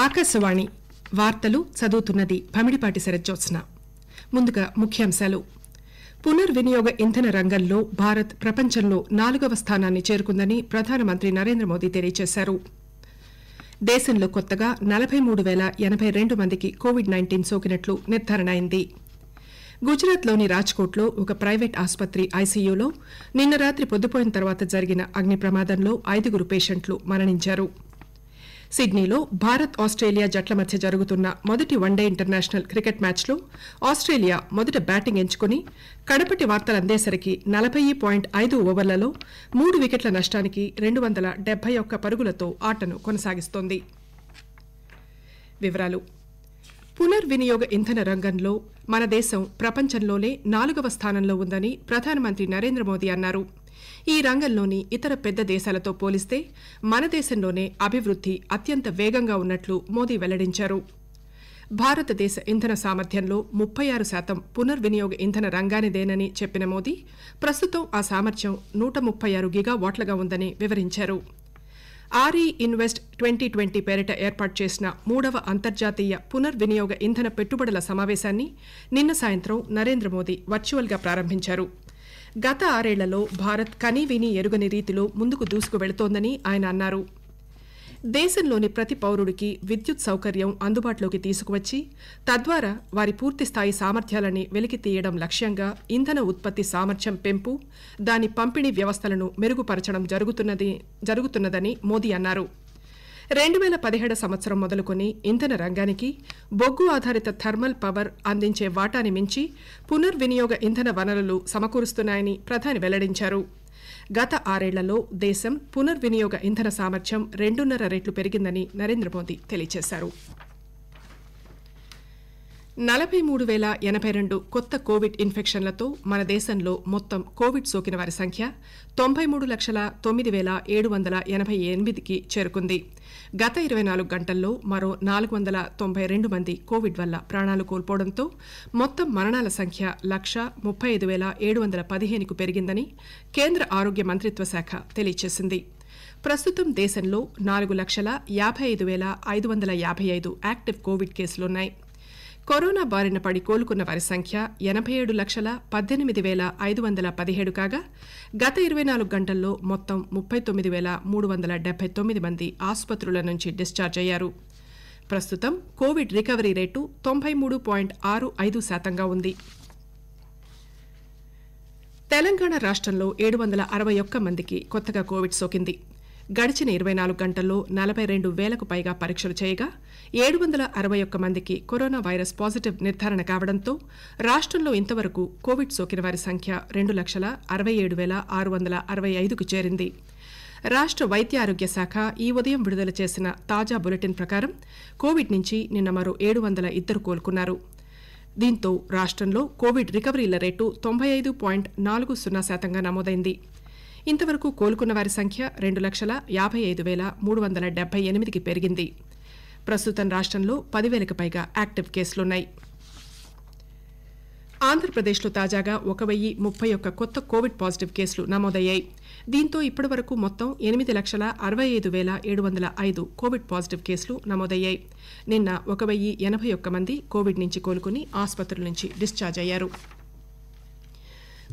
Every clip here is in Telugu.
ఆకాశవాణి వార్తలు చదువుతున్నది భమిడిపాటి శరజ్జోత్స్న. ముందుగా ముఖ్యాంశాలు. పునర్వినియోగ ఇంధన రంగంలో భారత్ ప్రపంచంలో 4వ స్థానాన్ని చేరుకుందని ప్రధానమంత్రి నరేంద్ర మోదీ తెలియజేశారు. దేశంలో కొత్తగా 43,082 మందికి కోవిడ్-19 సోకినట్లు నిర్ధారణ అయింది. గుజరాత్లోని రాజ్కోట్లో ఒక ప్రైవేట్ ఆసుపత్రి ఐసీయూలో నిన్న రాత్రి పొద్దుపోయిన తర్వాత జరిగిన అగ్ని ప్రమాదంలో 5 పేషెంట్లు మరణించారు. సిడ్నీలో భారత్ ఆస్ట్రేలియా జట్ల మధ్య జరుగుతున్న మొదటి వన్డే ఇంటర్నేషనల్ క్రికెట్ మ్యాచ్లో ఆస్ట్రేలియా మొదట బ్యాటింగ్ ఎంచుకుని కడపటి వార్తలు అందేసరికి 40.5 ఓవర్లలో 3 వికెట్ల నష్టానికి 271 పరుగులతో ఆటను కొనసాగిస్తోంది. వివరాలు. పునర్వినియోగ ఇంధన రంగంలో మన దేశం ప్రపంచంలోనే 4వ స్థానంలో ఉందని ప్రధానమంత్రి నరేంద్ర మోదీ అన్నారు. ఈ రంగంలోని ఇతర పెద్ద దేశాలతో పోలిస్తే మన దేశంలోనే అభివృద్ది అత్యంత వేగంగా ఉన్నట్లు మోదీ వెల్లడించారు. భారతదేశ ఇంధన సామర్థ్యంలో 36% పునర్వినియోగ ఇంధన రంగానిదేనని చెప్పిన మోదీ ప్రస్తుతం ఆ సామర్థ్యం 136 గిగావాట్లుగా ఉందని వివరించారు. ఆర్ఈ ఇన్వెస్ట్ 2020 పేరిట ఏర్పాటు చేసిన 3వ అంతర్జాతీయ పునర్వినియోగ ఇంధన పెట్టుబడుల సమావేశాన్ని నిన్న సాయంత్రం నరేంద్ర మోదీ వర్చువల్గా ప్రారంభించారు. గత 6 ఏళ్లలో భారత్ కనీవిని ఎరుగని రీతిలో ముందుకు దూసుకు వెళుతోందని ఆయన అన్నారు. దేశంలోని ప్రతి పౌరుడికి విద్యుత్ సౌకర్యం అందుబాటులోకి తీసుకువచ్చి తద్వారా వారి పూర్తిస్థాయి సామర్థ్యాలని వెలికి తీయడం లక్ష్యంగా ఇంధన ఉత్పత్తి సామర్థ్యం పెంపు, దాని పంపిణీ వ్యవస్థలను మెరుగుపరచడం జరుగుతున్నదని మోదీ అన్నారు. 2017 సంవత్సరం మొదలుకొని ఇంధన రంగానికి బొగ్గు ఆధారిత థర్మల్ పవర్ అందించే వాటాని మించి పునర్వినియోగ ఇంధన వనరులు సమకూరుస్తున్నాయని ప్రధాని వెల్లడించారు. గత 6 ఏళ్లలో దేశం పునర్వినియోగ ఇంధన సామర్థ్యం 2.5 రెట్లు పెరిగిందని నరేంద్ర మోదీ తెలియజేశారు. 43,082 కొత్త కోవిడ్ ఇన్ఫెక్షన్లతో మన దేశంలో మొత్తం కోవిడ్ సోకిన వారి సంఖ్య 93,09,788కి చేరుకుంది. గత 24 గంటల్లో మరో 492 మంది కోవిడ్ వల్ల ప్రాణాలు కోల్పోవడంతో మొత్తం మరణాల సంఖ్య 135,715కు పెరిగిందని కేంద్ర ఆరోగ్య మంత్రిత్వ శాఖ తెలియజేసింది. ప్రస్తుతం దేశంలో 4,55,555 యాక్టివ్ కోవిడ్ కేసులున్నాయి. కరోనా బారిన పడి కోలుకున్న వారి సంఖ్య 87,18,517 కాగా గత 24 గంటల్లో మొత్తం 39,379 మంది ఆసుపత్రుల నుంచి డిశ్చార్జ్ అయ్యారు. ప్రస్తుతం కోవిడ్ రికవరీ రేటు 93.65% ఉంది. తెలంగాణ రాష్ట్రంలో 761 మందికి కొత్తగా కోవిడ్ సోకింది. గడిచిన 24 గంటల్లో 42,000కు పైగా పరీక్షలు చేయగా 761 మందికి కరోనా వైరస్ పాజిటివ్ నిర్ధారణ కావడంతో రాష్ట్రంలో ఇంతవరకు కోవిడ్ సోకిన వారి సంఖ్య 2,67,665కు చేరింది. రాష్ట్ర వైద్య ఆరోగ్య శాఖ ఈ ఉదయం విడుదల చేసిన తాజా బులెటిన్ ప్రకారం కోవిడ్ నుంచి నిన్న మరో 702 కోలుకున్నారు. దీంతో రాష్ట్రంలో కోవిడ్ రికవరీల రేటు 95.40% నమోదైంది. ఇంతవరకు కోలుకున్న వారి సంఖ్య 2,55,378కి పెరిగింది. ప్రస్తుతం రాష్ట్రంలో 10,000కు పైగా యాక్టివ్ కేసులున్నాయి. ఆంధ్రప్రదేశ్లో తాజాగా 1,031 కొత్త కోవిడ్ పాజిటివ్ కేసులు నమోదయ్యాయి. దీంతో ఇప్పటివరకు మొత్తం 8,65,705 కోవిడ్ పాజిటివ్ కేసులు నమోదయ్యాయి. నిన్న 1,081 మంది కోవిడ్ నుంచి కోలుకుని ఆసుపత్రుల నుంచి డిశ్చార్జ్ అయ్యారు.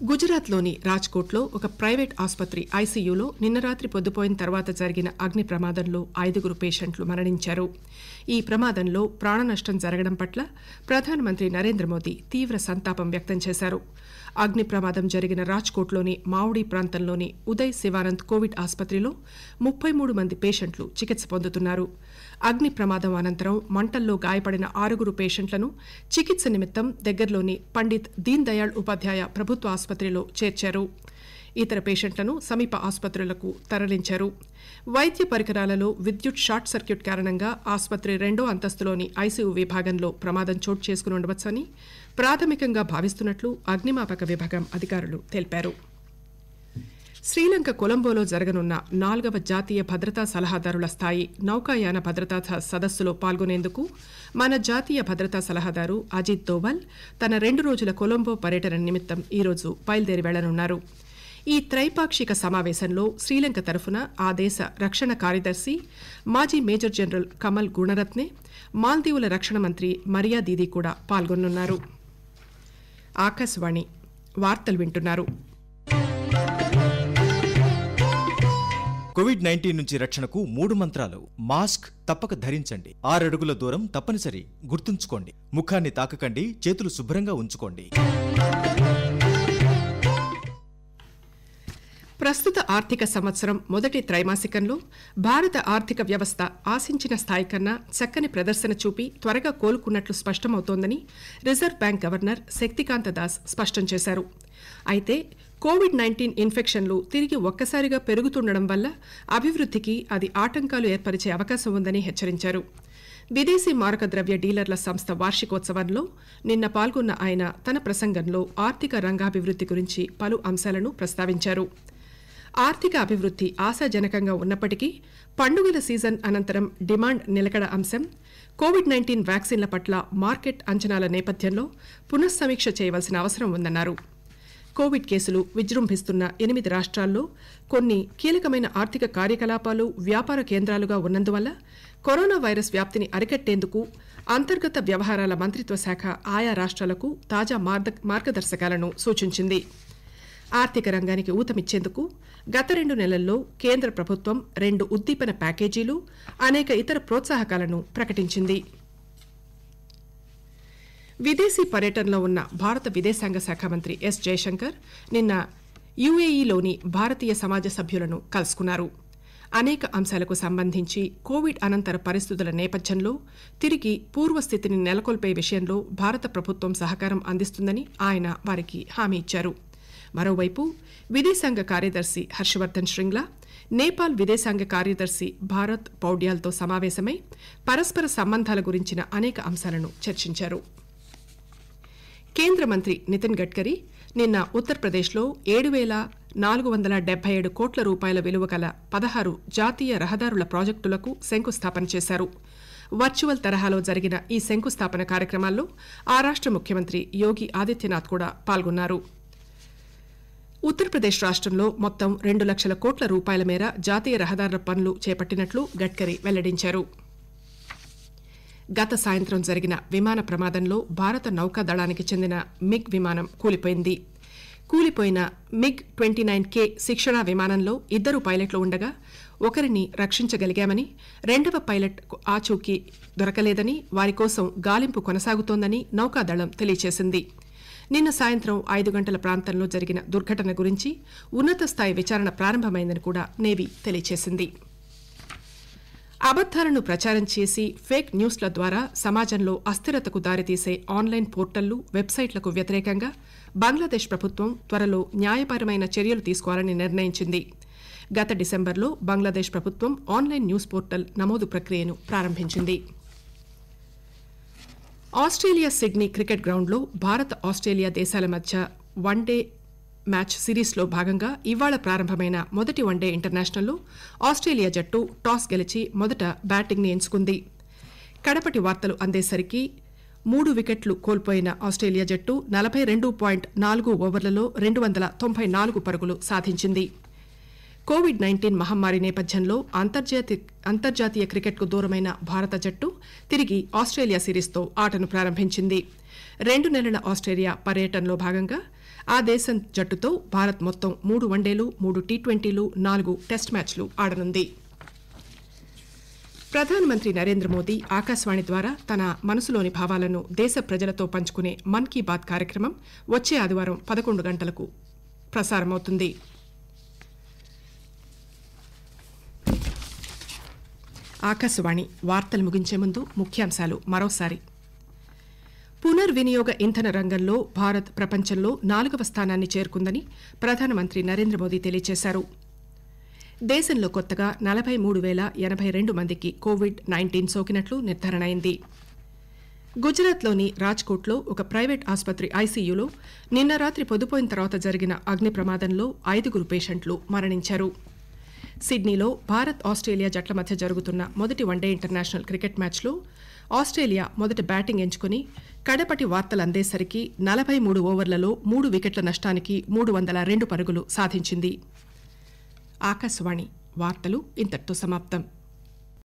గుజరాత్లోని రాజ్కోట్లో ఒక ప్రైవేట్ ఆసుపత్రి ఐసీయూలో నిన్న రాత్రి పొద్దుపోయిన తర్వాత జరిగిన అగ్ని ప్రమాదంలో 5 పేషెంట్లు మరణించారు. ఈ ప్రమాదంలో ప్రాణనష్టం జరగడం పట్ల ప్రధానమంత్రి నరేంద్ర మోదీ తీవ్ర సంతాపం వ్యక్తం చేశారు. అగ్ని ప్రమాదం జరిగిన రాజ్కోట్లోని మావుడి ప్రాంతంలోని ఉదయ్ శివానంద్ కోవిడ్ ఆసుపత్రిలో 33 మంది పేషెంట్లు చికిత్స పొందుతున్నారు. అగ్ని ప్రమాదం అనంతరం మంటల్లో గాయపడిన 6 పేషెంట్లను చికిత్స నిమిత్తం దగ్గరలోని పండిత్ దీన్ దయాళ్ ఉపాధ్యాయ ప్రభుత్వ ఆసుపత్రిలో చేర్చారు. ఇతర పేషెంట్లను సమీప ఆసుపత్రులకు తరలించారు. వైద్య పరికరాలలో విద్యుత్ షార్ట్ సర్క్యూట్ కారణంగా ఆసుపత్రి 2వ అంతస్తులోని ఐసీయూ విభాగంలో ప్రమాదం చోటు చేసుకుని ఉండవచ్చని ప్రాథమికంగా భావిస్తున్నట్లు అగ్నిమాపక విభాగం అధికారులు తెలిపారు. శ్రీలంక కొలంబోలో జరగనున్న 4వ జాతీయ భద్రతా సలహాదారుల స్థాయి నౌకాయాన భద్రతా సదస్సులో పాల్గొనేందుకు మన జాతీయ భద్రతా సలహాదారు అజిత్ దోవల్ తన 2 రోజుల కొలంబో పర్యటన నిమిత్తం ఈరోజు బయలుదేరి వెళ్లనున్నారు. ఈ త్రైపాక్షిక సమావేశంలో శ్రీలంక తరఫున ఆ దేశ రక్షణ కార్యదర్శి మాజీ మేజర్ జనరల్ కమల్ గుణరత్నే, మాల్దీవుల రక్షణ మంత్రి మరియా దీదీ కూడా పాల్గొనున్నారు. ఆకాశవాణి వార్తలు వింటున్నారు. కోవిడ్-19 నుంచి రక్షణకు 3 మంత్రాలు. మాస్క్ తప్పక ధరించండి, 6 అడుగుల దూరం తప్పనిసరి, గుర్తుంచుకోండి, ముఖాన్ని తాకకండి, చేతులు శుభ్రంగా ఉంచుకోండి. ప్రస్తుత ఆర్థిక సంవత్సరం మొదటి త్రైమాసికంలో భారత ఆర్థిక వ్యవస్థ ఆశించిన స్థాయి కన్నా చక్కని ప్రదర్శన చూపి త్వరగా కోలుకున్నట్లు స్పష్టమవుతోందని Reserve Bank governor Shaktikanta Das స్పష్టం చేశారు. అయితే కోవిడ్-19 ఇన్ఫెక్షన్లు తిరిగి ఒక్కసారిగా పెరుగుతుండడం వల్ల అభివృద్ధికి అది ఆటంకాలు ఏర్పరిచే అవకాశం ఉందని హెచ్చరించారు. విదేశీ మారక ద్రవ్య డీలర్ల సంస్థ వార్షికోత్సవంలో నిన్న పాల్గొన్న ఆయన తన ప్రసంగంలో ఆర్థిక రంగాభివృద్ధి గురించి పలు అంశాలను ప్రస్తావించారు. ఆర్థిక అభివృద్ధి ఆశాజనకంగా ఉన్నప్పటికీ పండుగల సీజన్ అనంతరం డిమాండ్ నిలకడ అంశం, కోవిడ్-19 వ్యాక్సిన్ల పట్ల మార్కెట్ అంచనాల నేపథ్యంలో పునఃసమీక్ష చేయవలసిన అవసరం ఉందన్నారు. కోవిడ్ కేసులు విజృంభిస్తున్న 8 రాష్ట్రాల్లో కొన్ని కీలకమైన ఆర్థిక కార్యకలాపాలు వ్యాపార కేంద్రాలుగా ఉన్నందువల్ల కరోనా వైరస్ వ్యాప్తిని అరికట్టేందుకు అంతర్గత వ్యవహారాల మంత్రిత్వ శాఖ ఆయా రాష్ట్రాలకు తాజా మార్గదర్శకాలను సూచించింది. ఆర్థిక రంగానికి ఊతమిచ్చేందుకు గత 2 నెలల్లో కేంద్ర ప్రభుత్వం 2 ఉద్దీపన ప్యాకేజీలు, అనేక ఇతర ప్రోత్సాహకాలను ప్రకటించింది. విదేశీ పర్యటనలో ఉన్న భారత విదేశాంగ శాఖ మంత్రి ఎస్ జయశంకర్ నిన్న యుఏఈలోని భారతీయ సమాజ సభ్యులను కలుసుకున్నారు. అనేక అంశాలకు సంబంధించి కోవిడ్ అనంతర పరిస్థితుల నేపథ్యంలో తిరిగి పూర్వస్థితిని నెలకొల్పే విషయంలో భారత ప్రభుత్వం సహకారం అందిస్తుందని ఆయన వారికి హామీ ఇచ్చారు. మరోవైపు విదేశాంగ కార్యదర్శి హర్షవర్ధన్ శ్రింగ్లా, నేపాల్ విదేశాంగ కార్యదర్శి భారత్ పౌడ్యాల్తో సమావేశమై పరస్పర సంబంధాల గురించిన అనేక అంశాలను చర్చించారు. కేంద్ర మంత్రి నితిన్ గడ్కరీ నిన్న ఉత్తరప్రదేశ్లో 7,477 కోట్ల రూపాయల విలువ గల 16 జాతీయ రహదారుల ప్రాజెక్టులకు శంకుస్థాపన చేశారు. వర్చువల్ తరహాలో జరిగిన ఈ శంకుస్థాపన కార్యక్రమాల్లో ఆ రాష్ట్ర ముఖ్యమంత్రి యోగి ఆదిత్యనాథ్ కూడా పాల్గొన్నారు. ఉత్తరప్రదేశ్ రాష్ట్రంలో మొత్తం 2 లక్షల కోట్ల రూపాయల మేర జాతీయ రహదారుల పనులు చేపట్టినట్లు గడ్కరీ వెల్లడించారు. గత సాయంత్రం జరిగిన విమాన ప్రమాదంలో భారత నౌకాదళానికి చెందిన మిగ్ విమానం కూలిపోయింది. కూలిపోయిన మిగ్ 29K శిక్షణా విమానంలో 2 పైలట్లు ఉండగా ఒకరిని రక్షించగలిగామని, 2వ పైలట్ ఆచూకీ దొరకలేదని, వారి కోసం గాలింపు కొనసాగుతోందని నౌకాదళం తెలియజేసింది. నిన్న సాయంత్రం 5 గంటల ప్రాంతంలో జరిగిన దుర్ఘటన గురించి ఉన్నత స్థాయి విచారణ ప్రారంభమైందని కూడా నేవీ తెలియజేసింది. అబద్దాలను ప్రచారం చేసి ఫేక్ న్యూస్ల ద్వారా సమాజంలో అస్థిరతకు దారితీసే ఆన్లైన్ పోర్టళ్లు, వెబ్సైట్లకు వ్యతిరేకంగా బంగ్లాదేశ్ ప్రభుత్వం త్వరలో న్యాయపరమైన చర్యలు తీసుకోవాలని నిర్ణయించింది. గత డిసెంబర్లో బంగ్లాదేశ్ ప్రభుత్వం ఆన్లైన్ న్యూస్ పోర్టల్ నమోదు ప్రక్రియను ప్రారంభించింది. ఆస్ట్రేలియా సిడ్నీ క్రికెట్ గ్రౌండ్లో భారత్ ఆస్ట్రేలియా దేశాల మధ్య వన్డే మ్యాచ్ సిరీస్లో భాగంగా ఇవాళ ప్రారంభమైన మొదటి వన్డే ఇంటర్నేషనల్లో ఆస్ట్రేలియా జట్టు టాస్ గెలిచి మొదట బ్యాటింగ్ని ఎంచుకుంది. కడపటి వార్తలు అందేసరికి 3 వికెట్లు కోల్పోయిన ఆస్ట్రేలియా జట్టు 42.4 ఓవర్లలో 294 పరుగులు సాధించింది. కోవిడ్-19 మహమ్మారి నేపథ్యంలో అంతర్జాతీయ క్రికెట్కు దూరమైన భారత జట్టు తిరిగి ఆస్ట్రేలియా సిరీస్తో ఆటను ప్రారంభించింది. 2 నెలల ఆస్ట్రేలియా పర్యటనలో భాగంగా ఆ దేశం జట్టుతో భారత్ మొత్తం 3 వన్డేలు, 3 టీ20లు, 4 టెస్ట్ మ్యాచ్లు ఆడనుంది. ప్రధానమంత్రి నరేంద్ర మోదీ ఆకాశవాణి ద్వారా తన మనసులోని భావాలను దేశ ప్రజలతో పంచుకునే మన్ కీ బాత్ కార్యక్రమం వచ్చే ఆదివారం 11 గంటలకు ప్రసారమవుతుంది. ఆకాశవాణి వార్తలు ముగించే ముందు ముఖ్యాంశాలు మరోసారి. పునర్వినియోగ ఇంధన రంగంలో భారత్ ప్రపంచంలో 4వ స్థానాన్ని చేరుకుందని ప్రధానమంత్రి నరేంద్ర మోదీ తెలియజేశారు. దేశంలో కొత్తగా 43,082 మందికి కోవిడ్-19 సోకినట్లు నిర్ధారణ అయింది. గుజరాత్లోని రాజ్కోట్లో ఒక ప్రైవేట్ ఆసుపత్రి ఐసీయూలో నిన్న రాత్రి పొద్దుపోయిన తర్వాత జరిగిన అగ్ని ప్రమాదంలో 5 పేషెంట్లు మరణించారు. సిడ్నీలో భారత్ ఆస్ట్రేలియా జట్ల మధ్య జరుగుతున్న మొదటి వన్డే ఇంటర్నేషనల్ క్రికెట్ మ్యాచ్లో ఆస్ట్రేలియా మొదట బ్యాటింగ్ ఎంచుకుని కడపటి వార్తలు అందేసరికి 43 ఓవర్లలో 3 వికెట్ల నష్టానికి 302 పరుగులు సాధించింది. ఆకాశవాణి వార్తలు ఇంతటితో సమాప్తం.